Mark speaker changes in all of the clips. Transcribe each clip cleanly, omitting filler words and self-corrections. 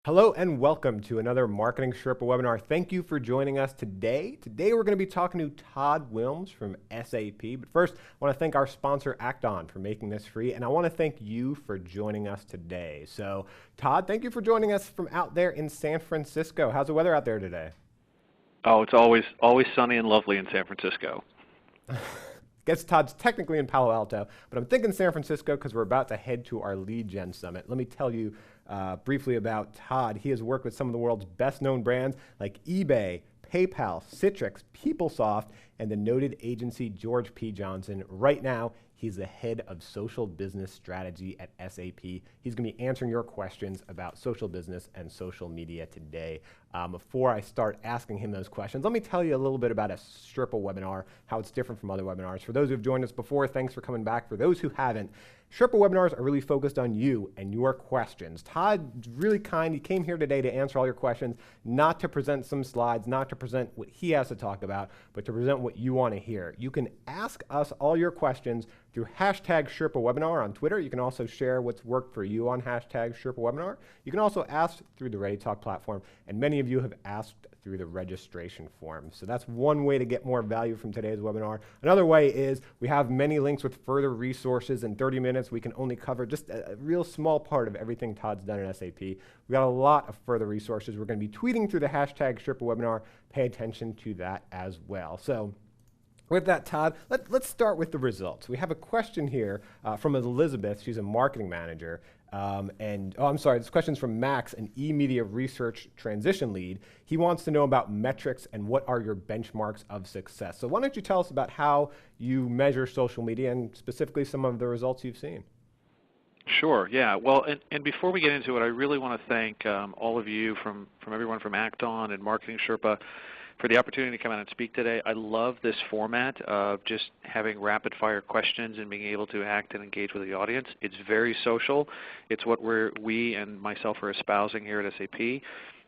Speaker 1: Hello and welcome to another Marketing Sherpa webinar. Thank you for joining us today. Today we're going to be talking to Todd Wilms from SAP. But first, I want to thank our sponsor Acton for making this free, and I want to thank you for joining us today. So, Todd, thank you for joining us from out there in San Francisco. How's the weather out there today?
Speaker 2: Oh, it's always sunny and lovely in San Francisco.
Speaker 1: Guess Todd's technically in Palo Alto, but I'm thinking San Francisco because we're about to head to our Lead Gen Summit. Let me tell you briefly about Todd. He has worked with some of the world's best known brands like eBay, PayPal, Citrix, PeopleSoft, and the noted agency George P. Johnson. Right now, he's the head of social business strategy at SAP. He's going to be answering your questions about social business and social media today. Before I start asking him those questions, let me tell you a little bit about a Sherpa webinar, how it's different from other webinars. For those who have joined us before, thanks for coming back. For those who haven't, Sherpa webinars are really focused on you and your questions. Todd's really kind. He came here today to answer all your questions, not to present some slides, not to present what he has to talk about, but to present what you want to hear. You can ask us all your questions through hashtag Sherpa webinar on Twitter. You can also share what's worked for you on hashtag Sherpa webinar. You can also ask through the Ready Talk platform, and many of you have asked through the registration form. So that's one way to get more value from today's webinar. Another way is we have many links with further resources. In 30 minutes, we can only cover just a real small part of everything Todd's done at SAP. We've got a lot of further resources. We're going to be tweeting through the hashtag Sherpa webinar. Pay attention to that as well. So with that, Todd, let's start with the results. We have a question here from Elizabeth. She's a marketing manager. This question's from Max, an e-media research transition lead. He wants to know about metrics and what are your benchmarks of success. So why don't you tell us about how you measure social media and specifically some of the results you've seen?
Speaker 2: Sure, yeah. Well, and before we get into it, I really want to thank all of you from everyone from Acton and Marketing Sherpa for the opportunity to come out and speak today. I love this format of just having rapid-fire questions and being able to act and engage with the audience. It's very social. It's what we and myself are espousing here at SAP.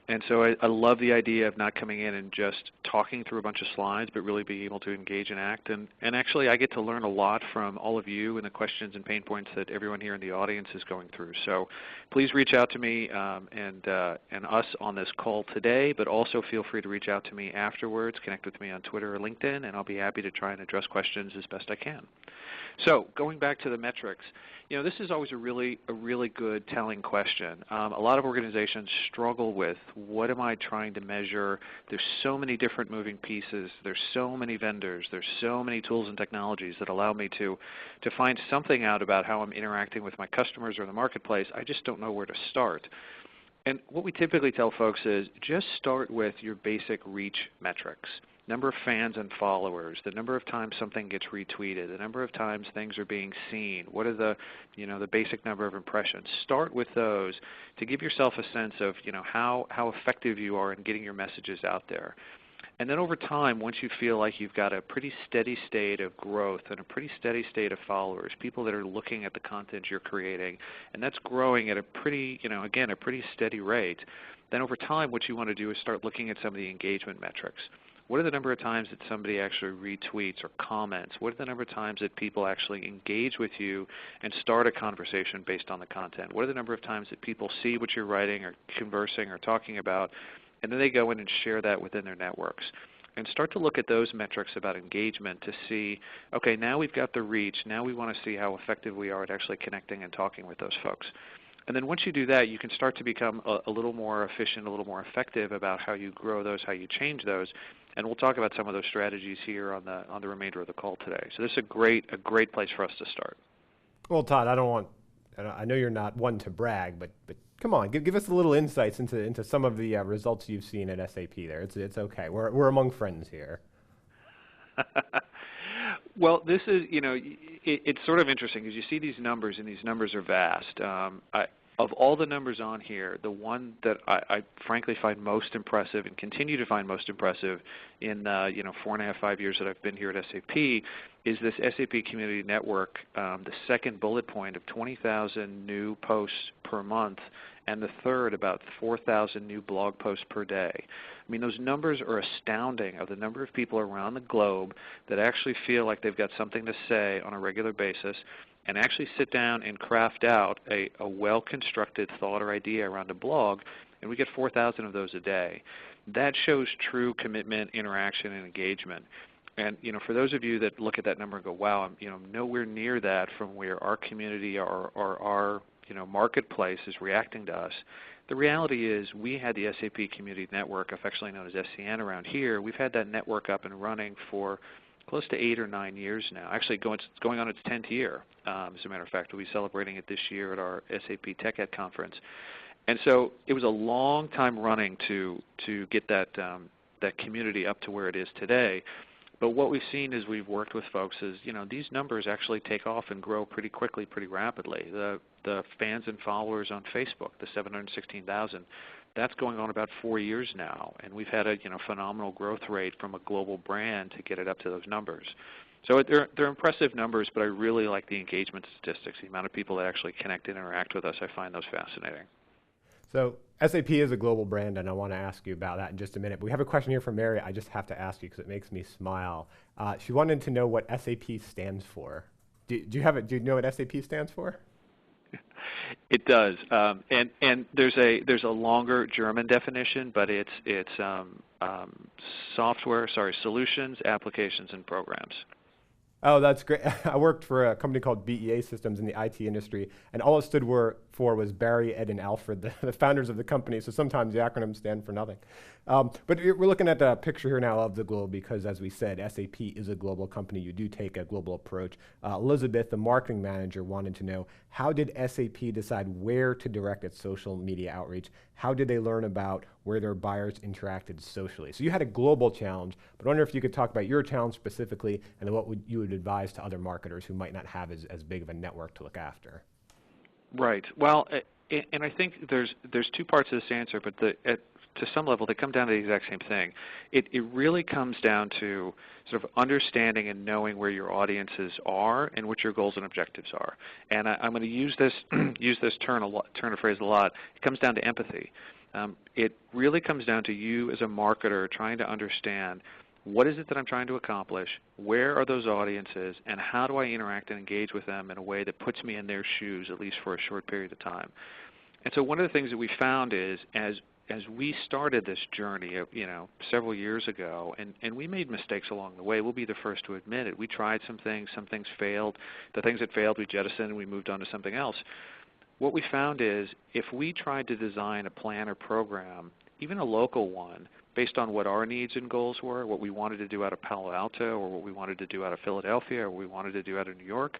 Speaker 2: And so I love the idea of not coming in and just talking through a bunch of slides, but really being able to engage and act. And actually, I get to learn a lot from all of you and the questions and pain points that everyone here in the audience is going through. So please reach out to me and us on this call today, but also feel free to reach out to me afterwards. Connect with me on Twitter or LinkedIn, and I'll be happy to try and address questions as best I can. So going back to the metrics, this is always a really good telling question. A lot of organizations struggle with, what am I trying to measure? There's so many different moving pieces. There's so many vendors. There's so many tools and technologies that allow me to find something out about how I'm interacting with my customers or the marketplace. I just don't know where to start. And what we typically tell folks is just start with your basic reach metrics. Number of fans and followers, the number of times something gets retweeted, the number of times things are being seen, what are the basic number of impressions. Start with those to give yourself a sense of how effective you are in getting your messages out there. And then over time, once you feel like you've got a pretty steady state of growth and a pretty steady state of followers, people that are looking at the content you're creating, and that's growing at a pretty, again, a pretty steady rate, then over time what you want to do is start looking at some of the engagement metrics. What are the number of times that somebody actually retweets or comments? What are the number of times that people actually engage with you and start a conversation based on the content? What are the number of times that people see what you're writing or conversing or talking about, and then they go in and share that within their networks? And start to look at those metrics about engagement to see, okay, now we've got the reach. Now we want to see how effective we are at actually connecting and talking with those folks. And then once you do that, you can start to become a little more efficient, a little more effective about how you grow those, how you change those. And we'll talk about some of those strategies here on the remainder of the call today. So this is a great place for us to start.
Speaker 1: Well, Todd, I know you're not one to brag, but come on, give us a little insights into some of the results you've seen at SAP there. It's okay. We're among friends here.
Speaker 2: Well, this is, it's sort of interesting because you see these numbers, and these numbers are vast. Of all the numbers on here, the one that I frankly find most impressive and continue to find most impressive in 4.5, 5 years that I've been here at SAP is this SAP Community Network, the second bullet point of 20,000 new posts per month, and the third about 4,000 new blog posts per day. I mean, those numbers are astounding of the number of people around the globe that actually feel like they've got something to say on a regular basis and actually sit down and craft out a well-constructed thought or idea around a blog and we get 4,000 of those a day. That shows true commitment, interaction, and engagement. And for those of you that look at that number and go, wow, I'm nowhere near that from where our community or our marketplace is reacting to us. The reality is we had the SAP Community Network, affectionately known as SCN around here. We've had that network up and running for close to 8 or 9 years now. Actually, it's going on its 10th year, as a matter of fact. We'll be celebrating it this year at our SAP TechEd conference. And so it was a long time running to get that community up to where it is today. But what we've seen as we've worked with folks is, these numbers actually take off and grow pretty quickly, pretty rapidly. The fans and followers on Facebook, the 716,000, that's going on about 4 years now, and we've had a phenomenal growth rate from a global brand to get it up to those numbers. So they're impressive numbers, but I really like the engagement statistics, the amount of people that actually connect and interact with us. I find those fascinating.
Speaker 1: So SAP is a global brand, and I want to ask you about that in just a minute. But we have a question here from Mary. I just have to ask you because it makes me smile. She wanted to know what SAP stands for. Do you know what SAP stands for?
Speaker 2: It does, and there's a longer German definition, but it's solutions, applications, and programs.
Speaker 1: Oh, that's great. I worked for a company called BEA Systems in the IT industry, and all it stood for was Barry, Ed, and Alfred, the founders of the company, so sometimes the acronyms stand for nothing. But we're looking at a picture here now of the globe because, as we said, SAP is a global company. You do take a global approach. Elizabeth, the marketing manager, wanted to know, how did SAP decide where to direct its social media outreach? How did they learn about where their buyers interacted socially? So you had a global challenge, but I wonder if you could talk about your challenge specifically and then what you would advise to other marketers who might not have as big of a network to look after.
Speaker 2: Right. Well, and I think there's two parts to this answer, but to some level they come down to the exact same thing. It really comes down to sort of understanding and knowing where your audiences are and what your goals and objectives are. And I'm going to use this turn of phrase a lot. It comes down to empathy. It really comes down to you as a marketer trying to understand, what is it that I'm trying to accomplish, where are those audiences, and how do I interact and engage with them in a way that puts me in their shoes, at least for a short period of time. And so one of the things that we found is, as we started this journey several years ago, and we made mistakes along the way, we'll be the first to admit it. We tried some things failed. The things that failed we jettisoned and we moved on to something else. What we found is, if we tried to design a plan or program, even a local one, based on what our needs and goals were, what we wanted to do out of Palo Alto or what we wanted to do out of Philadelphia or what we wanted to do out of New York,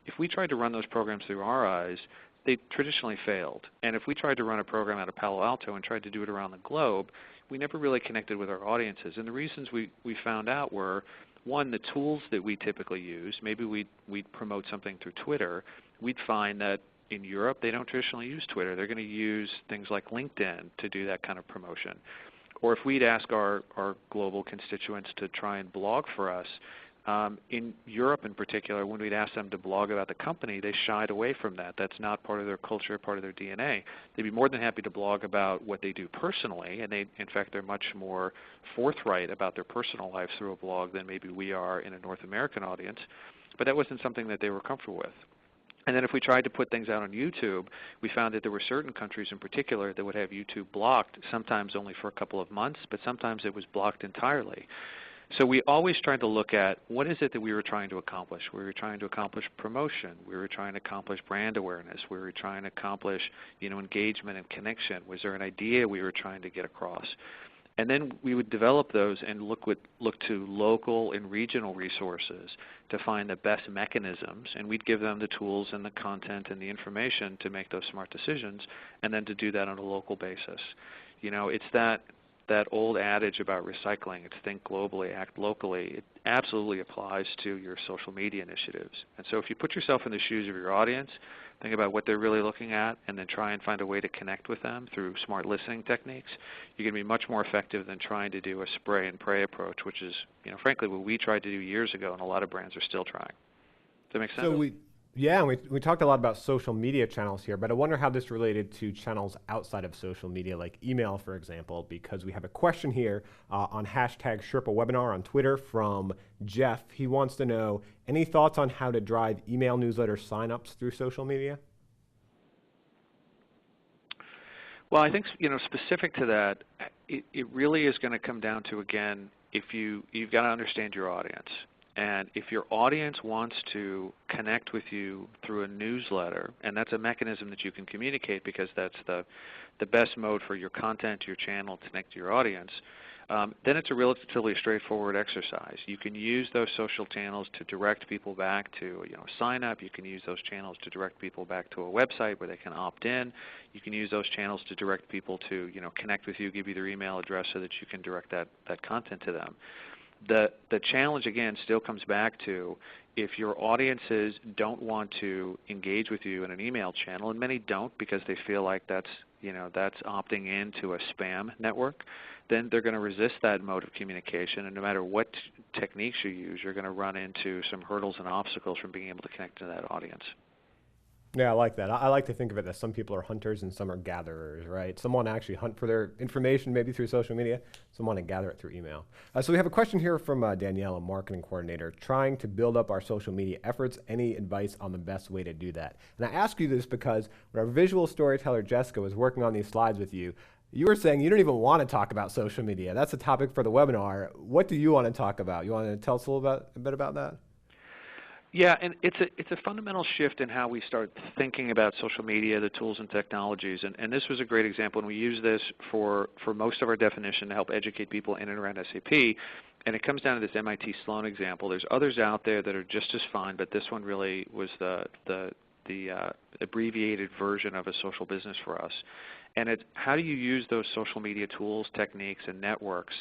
Speaker 2: if we tried to run those programs through our eyes, they traditionally failed. And if we tried to run a program out of Palo Alto and tried to do it around the globe, we never really connected with our audiences. And the reasons we found out were, one, the tools that we typically use. Maybe we'd promote something through Twitter. We'd find that in Europe they don't traditionally use Twitter. They're going to use things like LinkedIn to do that kind of promotion. Or if we'd ask our global constituents to try and blog for us, in Europe in particular, when we'd ask them to blog about the company, they shied away from that. That's not part of their culture, part of their DNA. They'd be more than happy to blog about what they do personally, and in fact, they're much more forthright about their personal lives through a blog than maybe we are in a North American audience. But that wasn't something that they were comfortable with. And then if we tried to put things out on YouTube, we found that there were certain countries in particular that would have YouTube blocked, sometimes only for a couple of months, but sometimes it was blocked entirely. So we always tried to look at, what is it that we were trying to accomplish? We were trying to accomplish promotion. We were trying to accomplish brand awareness. We were trying to accomplish engagement and connection. Was there an idea we were trying to get across? And then we would develop those and look to local and regional resources to find the best mechanisms, and we'd give them the tools and the content and the information to make those smart decisions, and then to do that on a local basis. It's that old adage about recycling. It's think globally, act locally. It absolutely applies to your social media initiatives. And so if you put yourself in the shoes of your audience, think about what they're really looking at, and then try and find a way to connect with them through smart listening techniques, you're going to be much more effective than trying to do a spray and pray approach, which is, frankly, what we tried to do years ago, and a lot of brands are still trying. Does that make sense?
Speaker 1: So we talked a lot about social media channels here, but I wonder how this related to channels outside of social media, like email, for example, because we have a question here on hashtag Sherpa webinar on Twitter from Jeff. He wants to know, any thoughts on how to drive email newsletter signups through social media?
Speaker 2: Well, I think specific to that, it really is going to come down to, again, if you've got to understand your audience. And if your audience wants to connect with you through a newsletter, and that's a mechanism that you can communicate because that's the best mode for your content, your channel, to connect to your audience, then it's a relatively straightforward exercise. You can use those social channels to direct people back to sign up. You can use those channels to direct people back to a website where they can opt in. You can use those channels to direct people to connect with you, give you their email address so that you can direct that content to them. The challenge, again, still comes back to if your audiences don't want to engage with you in an email channel, and many don't because they feel like that's opting into a spam network, then they're going to resist that mode of communication, and no matter what techniques you use, you're going to run into some hurdles and obstacles from being able to connect to that audience.
Speaker 1: Yeah, I like that. I like to think of it as some people are hunters and some are gatherers, right? Some want to actually hunt for their information maybe through social media. Some want to gather it through email. So we have a question here from Danielle, a marketing coordinator, trying to build up our social media efforts. Any advice on the best way to do that? And I ask you this because when our visual storyteller, Jessica, was working on these slides with you, you were saying you don't even want to talk about social media. That's a topic for the webinar. What do you want to talk about? You want to tell us a little bit about that?
Speaker 2: Yeah, and it's a fundamental shift in how we start thinking about social media, the tools and technologies, and this was a great example, and we use this for most of our definition to help educate people in and around SAP, and it comes down to this MIT Sloan example. There's others out there that are just as fine, but this one really was the abbreviated version of a social business for us. And it's how do you use those social media tools, techniques, and networks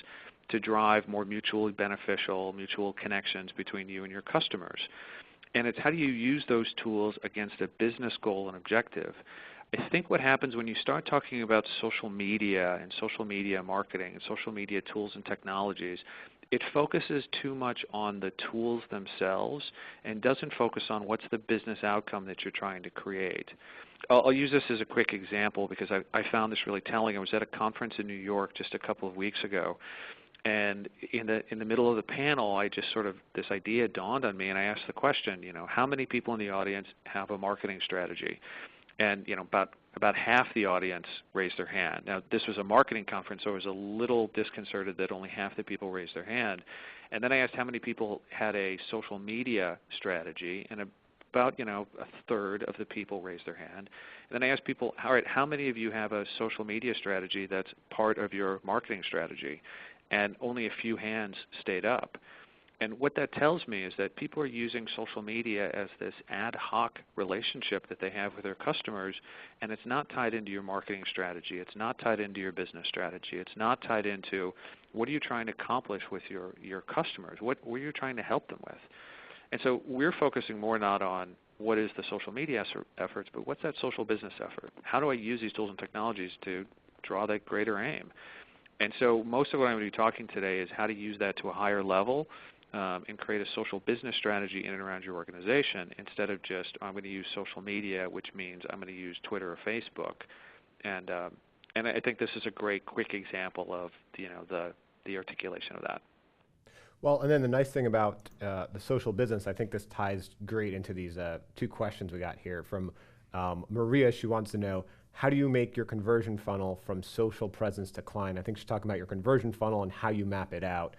Speaker 2: to drive more mutually beneficial, mutual connections between you and your customers. And it's how do you use those tools against a business goal and objective. I think what happens when you start talking about social media and social media marketing and social media tools and technologies, it focuses too much on the tools themselves and doesn't focus on what's the business outcome that you're trying to create. I'll use this as a quick example because I found this really telling. I was at a conference in New York just a couple of weeks ago, and in the middle of the panel, this idea dawned on me, and I asked the question, how many people in the audience have a marketing strategy? And about half the audience raised their hand. Now, this was a marketing conference, so I was a little disconcerted that only half the people raised their hand. And then I asked how many people had a social media strategy, and about a third of the people raised their hand. And then I asked people, all right, how many of you have a social media strategy that's part of your marketing strategy? And only a few hands stayed up. And what that tells me is that people are using social media as this ad hoc relationship that they have with their customers, and it's not tied into your marketing strategy. It's not tied into your business strategy. It's not tied into what are you trying to accomplish with your customers, what are you trying to help them with. And so we're focusing more not on what is the social media efforts, but what's that social business effort? How do I use these tools and technologies to draw that greater aim? And so most of what I'm going to be talking today is how to use that to a higher level and create a social business strategy in and around your organization instead of just I'm going to use social media, which means I'm going to use Twitter or Facebook. And I think this is a great quick example of the articulation of that.
Speaker 1: Well, and then the nice thing about the social business, I think this ties great into these two questions we got here from Maria. She wants to know, how do you make your conversion funnel from social presence to client? I think she's talking about your conversion funnel and how you map it out.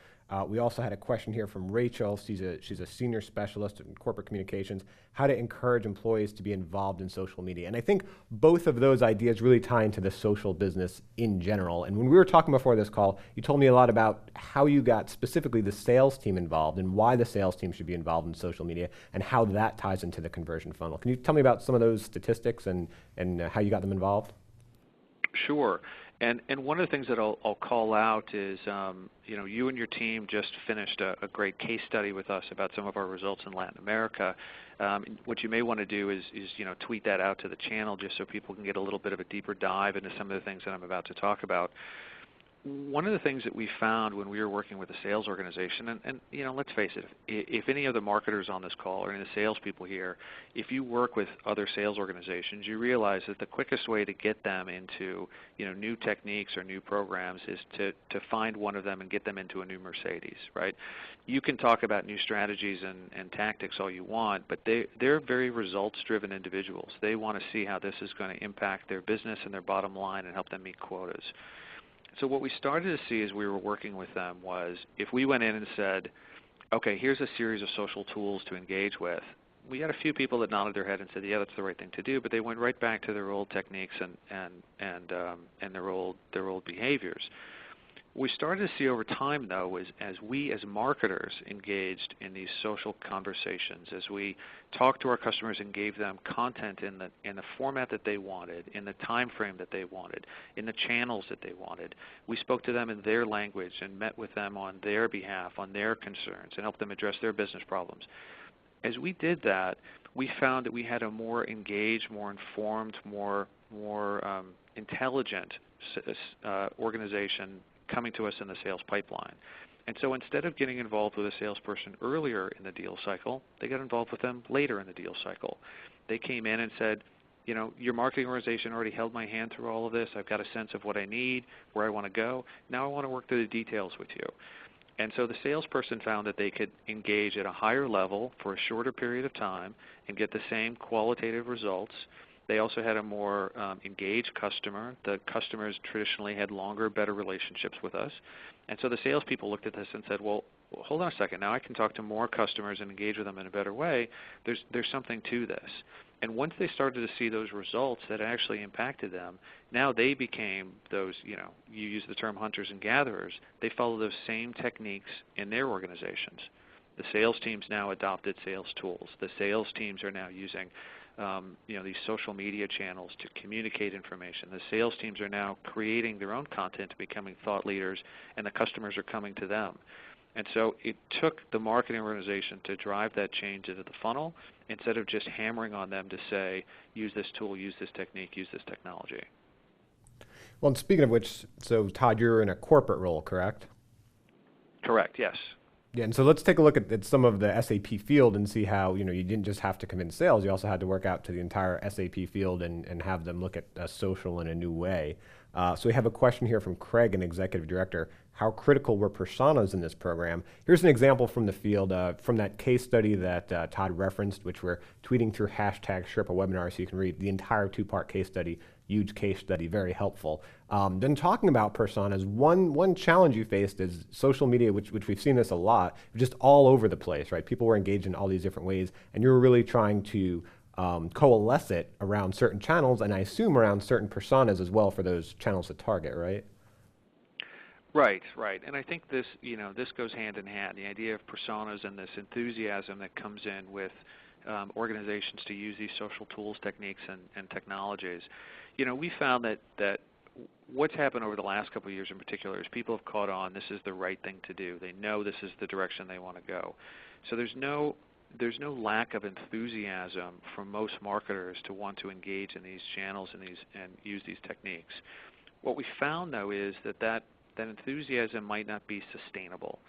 Speaker 1: We also had a question here from Rachel. She's a senior specialist in corporate communications, how to encourage employees to be involved in social media. And I think both of those ideas really tie into the social business in general. And when we were talking before this call, you told me a lot about how you got specifically the sales team involved and why the sales team should be involved in social media and how that ties into the conversion funnel. Can you tell me about some of those statistics and how you got them involved?
Speaker 2: Sure. And one of the things that I'll call out is, you and your team just finished a great case study with us about some of our results in Latin America. What you may want to do is tweet that out to the channel just so people can get a little bit of a deeper dive into some of the things that I'm about to talk about. one of the things that we found when we were working with a sales organization, and let's face it, if any of the marketers on this call or any of the salespeople here, if you work with other sales organizations, you realize that the quickest way to get them into new techniques or new programs is to find one of them and get them into a new Mercedes, right? You can talk about new strategies and tactics all you want, but they're very results-driven individuals. They want to see how this is going to impact their business and their bottom line and help them meet quotas. So what we started to see as we were working with them was if we went in and said, okay, here's a series of social tools to engage with, we had a few people that nodded their head and said, yeah, that's the right thing to do, but they went right back to their old techniques and their old behaviors. We started to see over time, though, as we as marketers engaged in these social conversations, as we talked to our customers and gave them content in the format that they wanted, in the time frame that they wanted, in the channels that they wanted. We spoke to them in their language and met with them on their behalf, on their concerns, and helped them address their business problems. As we did that, we found that we had a more engaged, more informed, more intelligent organization coming to us in the sales pipeline. And so instead of getting involved with a salesperson earlier in the deal cycle, they got involved with them later in the deal cycle. They came in and said, your marketing organization already held my hand through all of this. I've got a sense of what I need, where I want to go. Now I want to work through the details with you. And so the salesperson found that they could engage at a higher level for a shorter period of time and get the same qualitative results. They also had a more engaged customer. The customers traditionally had longer, better relationships with us. And so the salespeople looked at this and said, well, hold on a second. Now I can talk to more customers and engage with them in a better way. There's something to this. And once they started to see those results that actually impacted them, now they became those, you use the term hunters and gatherers. They follow those same techniques in their organizations. The sales teams now adopted sales tools. The sales teams are now using these social media channels to communicate information. The sales teams are now creating their own content, becoming thought leaders, and the customers are coming to them. And so it took the marketing organization to drive that change into the funnel instead of just hammering on them to say, use this tool, use this technique, use this technology.
Speaker 1: Well, and speaking of which, so Todd, you're in a corporate role, correct?
Speaker 2: Correct, yes.
Speaker 1: Yeah, and so let's take a look at some of the SAP field and see how, you didn't just have to come in sales, you also had to work out to the entire SAP field and have them look at social in a new way. So we have a question here from Craig, an executive director. How critical were personas in this program? Here's an example from the field, from that case study that Todd referenced, which we're tweeting through #SherpaWebinar, so you can read the entire two-part case study. Huge case study, very helpful. Then talking about personas, one challenge you faced is social media, which we've seen this a lot, just all over the place, right? People were engaged in all these different ways, and you were really trying to coalesce it around certain channels, and I assume around certain personas as well for those channels to target, right?
Speaker 2: Right. And I think this goes hand in hand, the idea of personas and this enthusiasm that comes in with organizations to use these social tools, techniques, and technologies. We found that what's happened over the last couple of years in particular is people have caught on this is the right thing to do. They know this is the direction they want to go. So there's no lack of enthusiasm from most marketers to want to engage in these channels and use these techniques. What we found, though, is that enthusiasm might not be sustainable,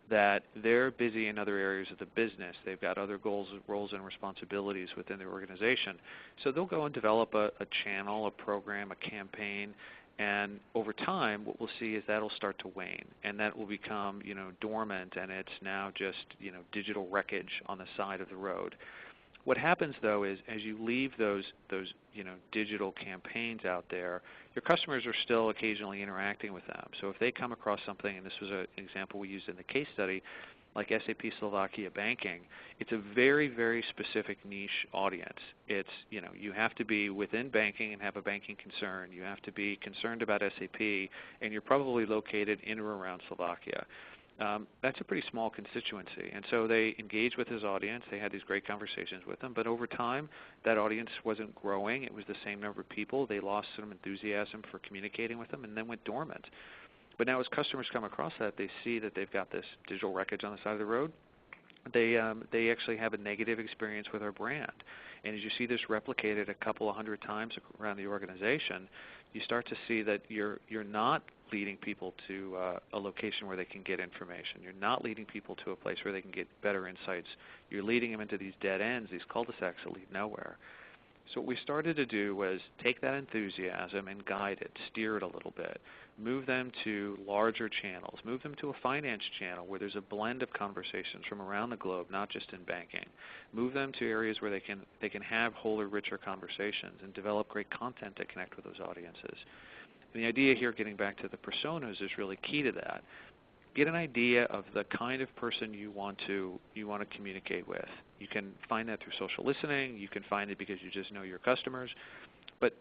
Speaker 2: that they're busy in other areas of the business. They've got other goals, roles, and responsibilities within their organization. So they'll go and develop a channel, a program, a campaign, and over time what we'll see is that'll start to wane, and that will become dormant, and it's now just digital wreckage on the side of the road. What happens, though, is as you leave those digital campaigns out there, your customers are still occasionally interacting with them. So if they come across something, and this was an example we used in the case study, like SAP Slovakia banking, it's a very, very specific niche audience. It's, you have to be within banking and have a banking concern. You have to be concerned about SAP, and you're probably located in or around Slovakia. That's a pretty small constituency. And so they engaged with his audience. They had these great conversations with them. But over time, that audience wasn't growing. It was the same number of people. They lost some enthusiasm for communicating with them and then went dormant. But now as customers come across that, they see that they've got this digital wreckage on the side of the road. They actually have a negative experience with our brand. And as you see this replicated a couple of hundred times around the organization, you start to see that you're not leading people to a location where they can get information. You're not leading people to a place where they can get better insights. You're leading them into these dead ends, these cul-de-sacs that lead nowhere. So what we started to do was take that enthusiasm and guide it, steer it a little bit, move them to larger channels, move them to a finance channel where there's a blend of conversations from around the globe, not just in banking. Move them to areas where they can have wholer, richer conversations and develop great content to connect with those audiences. And the idea here, getting back to the personas, is really key to that. Get an idea of the kind of person you want to communicate with. You can find that through social listening. You can find it because you just know your customers. But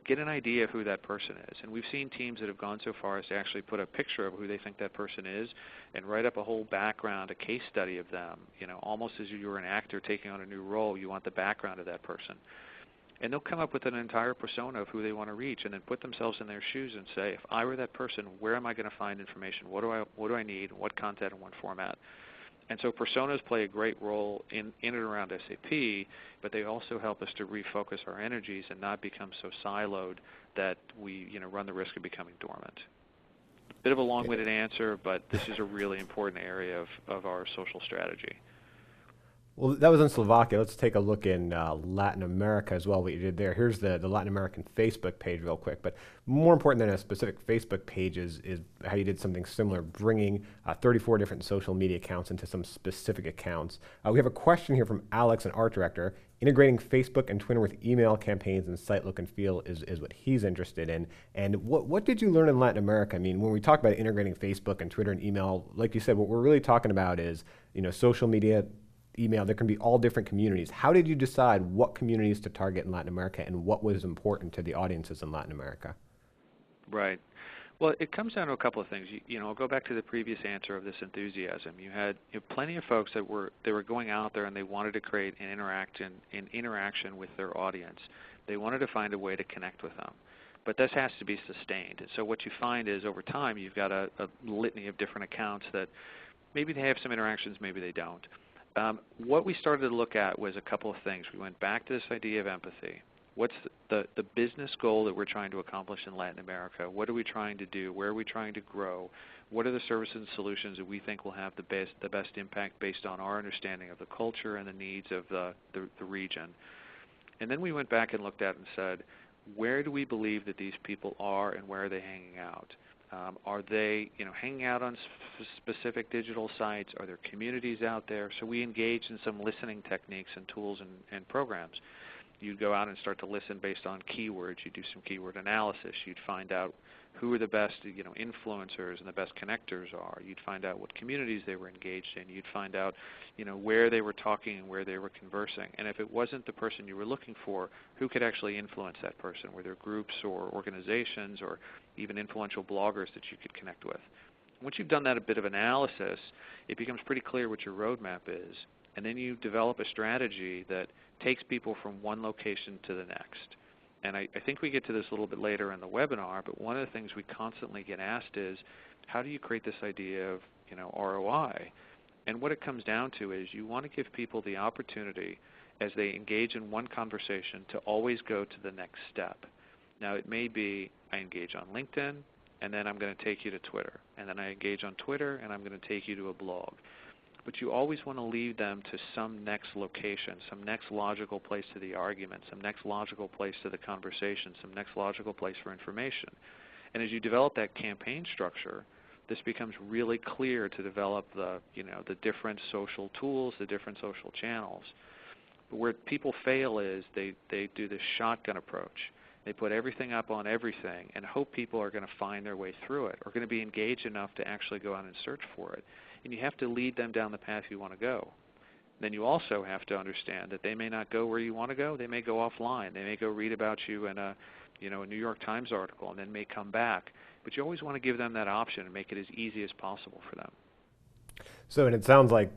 Speaker 2: get an idea of who that person is. And we've seen teams that have gone so far as to actually put a picture of who they think that person is and write up a whole background, a case study of them. Almost as if you were an actor taking on a new role, you want the background of that person. And they'll come up with an entire persona of who they want to reach, and then put themselves in their shoes and say, if I were that person, where am I going to find information? What do I need? What content and what format? And so personas play a great role in and around SAP, but they also help us to refocus our energies and not become so siloed that we run the risk of becoming dormant. Bit of a long-winded answer, but this is a really important area of our social strategy.
Speaker 1: Well, that was in Slovakia. Let's take a look in Latin America as well, what you did there. Here's the Latin American Facebook page real quick. But more important than a specific Facebook page is how you did something similar, bringing 34 different social media accounts into some specific accounts. We have a question here from Alex, an art director. Integrating Facebook and Twitter with email campaigns and site look and feel is what he's interested in. And what did you learn in Latin America? I mean, when we talk about integrating Facebook and Twitter and email, like you said, what we're really talking about is social media, email. There can be all different communities. How did you decide what communities to target in Latin America and what was important to the audiences in Latin America?
Speaker 2: Right. Well, it comes down to a couple of things. I'll go back to the previous answer of this enthusiasm. You had plenty of folks that were going out there and they wanted to create an interaction with their audience. They wanted to find a way to connect with them. But this has to be sustained. And so what you find is over time you've got a litany of different accounts that maybe they have some interactions, maybe they don't. What we started to look at was a couple of things. We went back to this idea of empathy. What's the business goal that we're trying to accomplish in Latin America? What are we trying to do? Where are we trying to grow? What are the services and solutions that we think will have the best impact based on our understanding of the culture and the needs of the region? And then we went back and looked at it and said, where do we believe that these people are and where are they hanging out? Are they hanging out on specific digital sites? Are there communities out there? So we engaged in some listening techniques and tools and programs. You'd go out and start to listen based on keywords. You'd do some keyword analysis. You'd find out who are the best influencers and the best connectors are. You'd find out what communities they were engaged in. You'd find out where they were talking and where they were conversing. And if it wasn't the person you were looking for, who could actually influence that person? Were there groups or organizations or even influential bloggers that you could connect with? Once you've done that a bit of analysis, it becomes pretty clear what your roadmap is. And then you develop a strategy that takes people from one location to the next. And I think we get to this a little bit later in the webinar, but one of the things we constantly get asked is, how do you create this idea of ROI? And what it comes down to is you want to give people the opportunity as they engage in one conversation to always go to the next step. Now it may be I engage on LinkedIn, and then I'm going to take you to Twitter. And then I engage on Twitter, and I'm going to take you to a blog. But you always want to lead them to some next location, some next logical place to the argument, some next logical place to the conversation, some next logical place for information. And as you develop that campaign structure, this becomes really clear to develop the different social tools, the different social channels. But where people fail is they do this shotgun approach. They put everything up on everything and hope people are going to find their way through it or going to be engaged enough to actually go out and search for it. And you have to lead them down the path you want to go. Then you also have to understand that they may not go where you want to go. They may go offline. They may go read about you in a New York Times article and then may come back. But you always want to give them that option and make it as easy as possible for them.
Speaker 1: So, and it sounds like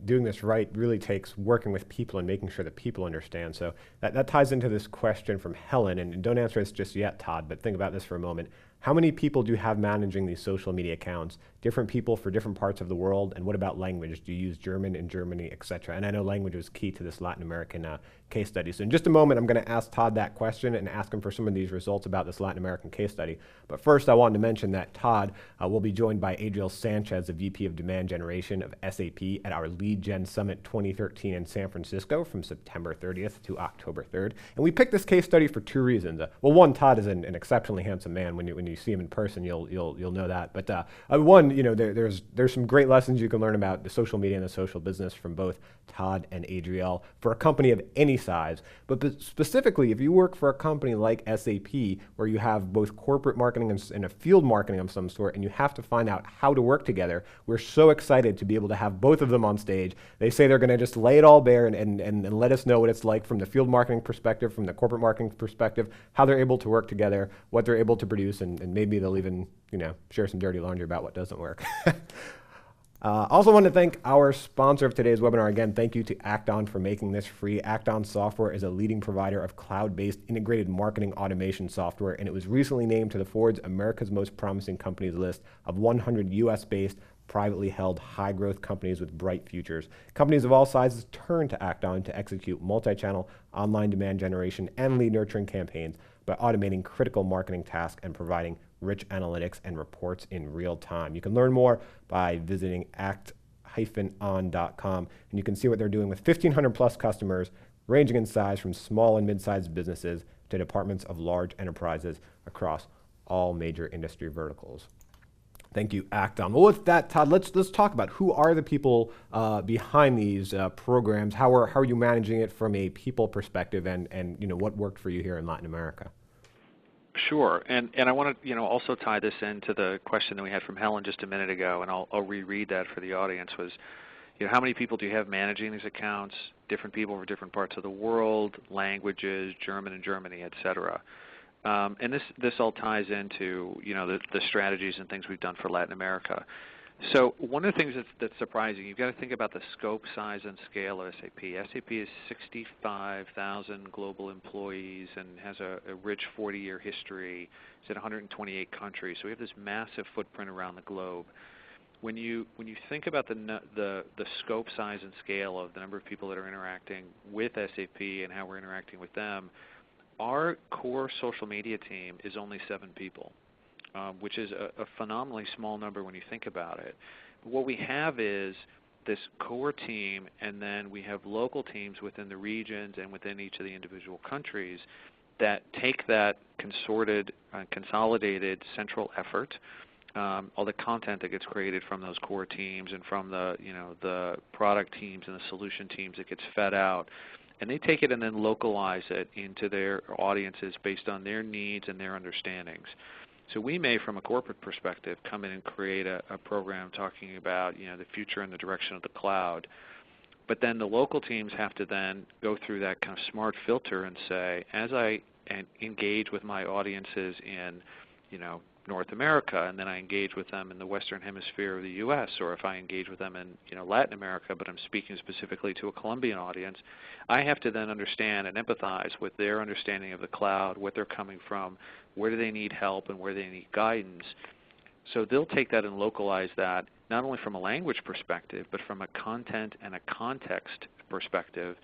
Speaker 1: doing this right really takes working with people and making sure that people understand. So that ties into this question from Helen, and don't answer this just yet, Todd, but think about this for a moment. How many people do you have managing these social media accounts? Different people for different parts of the world, and what about language? Do you use German in Germany, etc.? And I know language was key to this Latin American case study. So in just a moment, I'm going to ask Todd that question and ask him for some of these results about this Latin American case study. But first, I wanted to mention that Todd will be joined by Adriel Sanchez, the VP of Demand Generation of SAP, at our Lead Gen Summit 2013 in San Francisco from September 30th to October 3rd. And we picked this case study for two reasons. Well, one, Todd is an exceptionally handsome man. When you see him in person, you'll know that. But one, there's some great lessons you can learn about the social media and the social business from both Todd and Adriel for a company of any size. But specifically, if you work for a company like SAP, where you have both corporate marketing and a field marketing of some sort, and you have to find out how to work together, we're so excited to be able to have both of them on stage. They say they're going to just lay it all bare and let us know what it's like from the field marketing perspective, from the corporate marketing perspective, how they're able to work together, what they're able to produce, and maybe they'll even share some dirty laundry about what doesn't work. Also want to thank our sponsor of today's webinar. Again, thank you to Acton for making this free. Acton Software is a leading provider of cloud-based integrated marketing automation software, and it was recently named to the Forbes America's Most Promising Companies list of 100 US-based, privately held, high-growth companies with bright futures. Companies of all sizes turn to Acton to execute multi-channel online demand generation and lead nurturing campaigns by automating critical marketing tasks and providing rich analytics and reports in real time. You can learn more by visiting act-on.com, and you can see what they're doing with 1,500 plus customers, ranging in size from small and mid-sized businesses to departments of large enterprises across all major industry verticals. Thank you, Acton. Well, with that, Todd, let's talk about who are the people behind these programs. How are you managing it from a people perspective, and what worked for you here in Latin America?
Speaker 2: Sure, and I want to also tie this into the question that we had from Helen just a minute ago, and I'll reread that for the audience. Was how many people do you have managing these accounts? Different people for different parts of the world, languages, German in Germany, etc. And this all ties into the strategies and things we've done for Latin America. So one of the things that's surprising, you've got to think about the scope, size, and scale of SAP. SAP is 65,000 global employees and has a rich 40-year history. It's in 128 countries, so we have this massive footprint around the globe. When you think about the scope, size, and scale of the number of people that are interacting with SAP and how we're interacting with them, our core social media team is only 7 people. Which is a phenomenally small number when you think about it. What we have is this core team, and then we have local teams within the regions and within each of the individual countries that take that consorted, consolidated central effort, all the content that gets created from those core teams and from the product teams and the solution teams that gets fed out, and they take it and then localize it into their audiences based on their needs and their understandings. So we may, from a corporate perspective, come in and create a program talking about the future and the direction of the cloud. But then the local teams have to then go through that kind of smart filter and say, as I engage with my audiences in North America, and then I engage with them in the Western Hemisphere of the U.S., or if I engage with them in Latin America, but I'm speaking specifically to a Colombian audience, I have to then understand and empathize with their understanding of the cloud, what they're coming from, where do they need help, and where they need guidance. So they'll take that and localize that, not only from a language perspective, but from a content and a context perspective,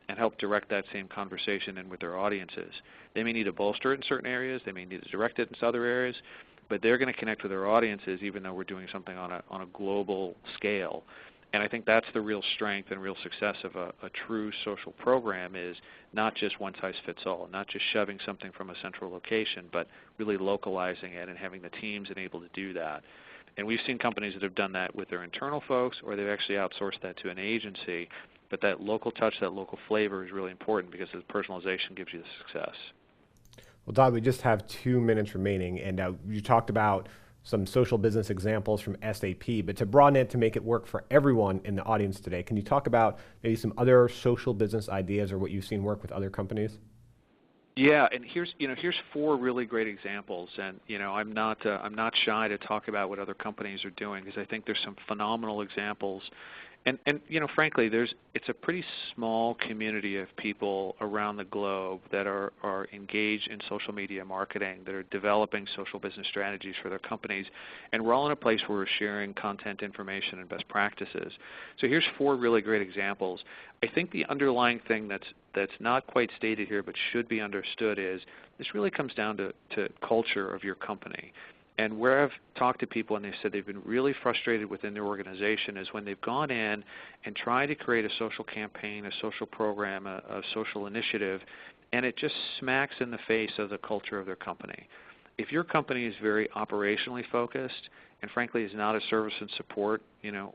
Speaker 2: and help direct that same conversation in with their audiences. They may need to bolster it in certain areas, they may need to direct it in other areas, but they're going to connect with their audiences even though we're doing something on a global scale. And I think that's the real strength and real success of a true social program, is not just one size fits all, not just shoving something from a central location, but really localizing it and having the teams able to do that. And we've seen companies that have done that with their internal folks, or they've actually outsourced that to an agency. But that local touch, that local flavor is really important, because the personalization gives you the success.
Speaker 1: Well, Todd, we just have 2 minutes remaining, and you talked about some social business examples from SAP, but to broaden it to make it work for everyone in the audience today, can you talk about maybe some other social business ideas or what you've seen work with other companies?
Speaker 2: Yeah, and here's 4 really great examples, and I'm not shy to talk about what other companies are doing, because I think there's some phenomenal examples. And frankly, it's a pretty small community of people around the globe that are engaged in social media marketing, that are developing social business strategies for their companies, and we're all in a place where we're sharing content, information, and best practices. So here's 4 really great examples. I think the underlying thing that's not quite stated here but should be understood is this really comes down to culture of your company. And where I've talked to people and they said they've been really frustrated within their organization is when they've gone in and tried to create a social campaign, a social program, a social initiative, and it just smacks in the face of the culture of their company. If your company is very operationally focused and frankly is not a service and support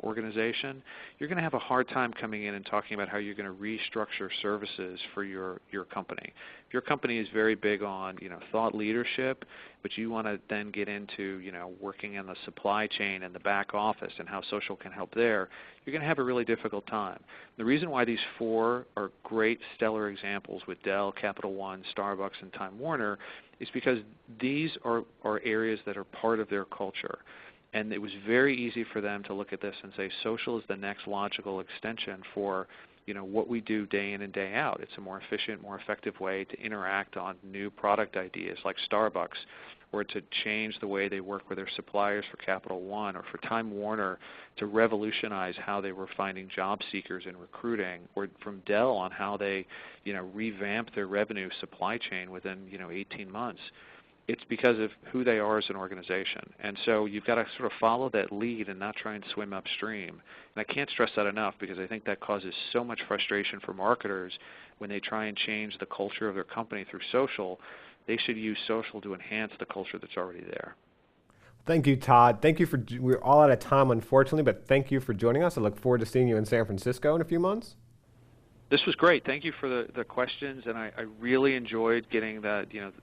Speaker 2: organization, you're going to have a hard time coming in and talking about how you're going to restructure services for your company. If your company is very big on thought leadership, but you want to then get into working in the supply chain and the back office and how social can help there, you're going to have a really difficult time. The reason why these 4 are great stellar examples with Dell, Capital One, Starbucks, and Time Warner is because these are areas that are part of their culture. And it was very easy for them to look at this and say social is the next logical extension for what we do day in and day out. It's a more efficient, more effective way to interact on new product ideas like Starbucks, or to change the way they work with their suppliers for Capital One, or for Time Warner to revolutionize how they were finding job seekers and recruiting, or from Dell on how they revamped their revenue supply chain within 18 months. It's because of who they are as an organization. And so you've got to sort of follow that lead and not try and swim upstream. And I can't stress that enough because I think that causes so much frustration for marketers when they try and change the culture of their company through social. They should use social to enhance the culture that's already there.
Speaker 1: Thank you, Todd. Thank you we're all out of time, unfortunately, but thank you for joining us. I look forward to seeing you in San Francisco in a few months.
Speaker 2: This was great. Thank you for the questions, and I really enjoyed getting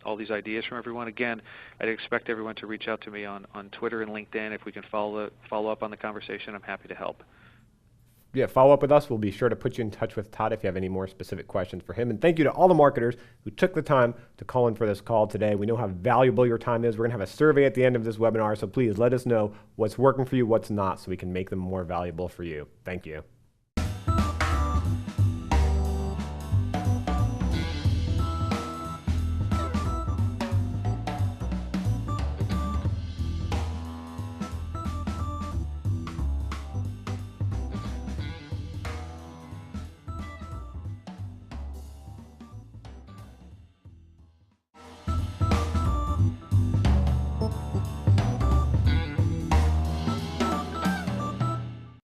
Speaker 2: all these ideas from everyone. Again, I'd expect everyone to reach out to me on Twitter and LinkedIn. If we can follow up on the conversation, I'm happy to help.
Speaker 1: Yeah, follow up with us. We'll be sure to put you in touch with Todd if you have any more specific questions for him. And thank you to all the marketers who took the time to call in for this call today. We know how valuable your time is. We're going to have a survey at the end of this webinar, so please let us know what's working for you, what's not, so we can make them more valuable for you. Thank you.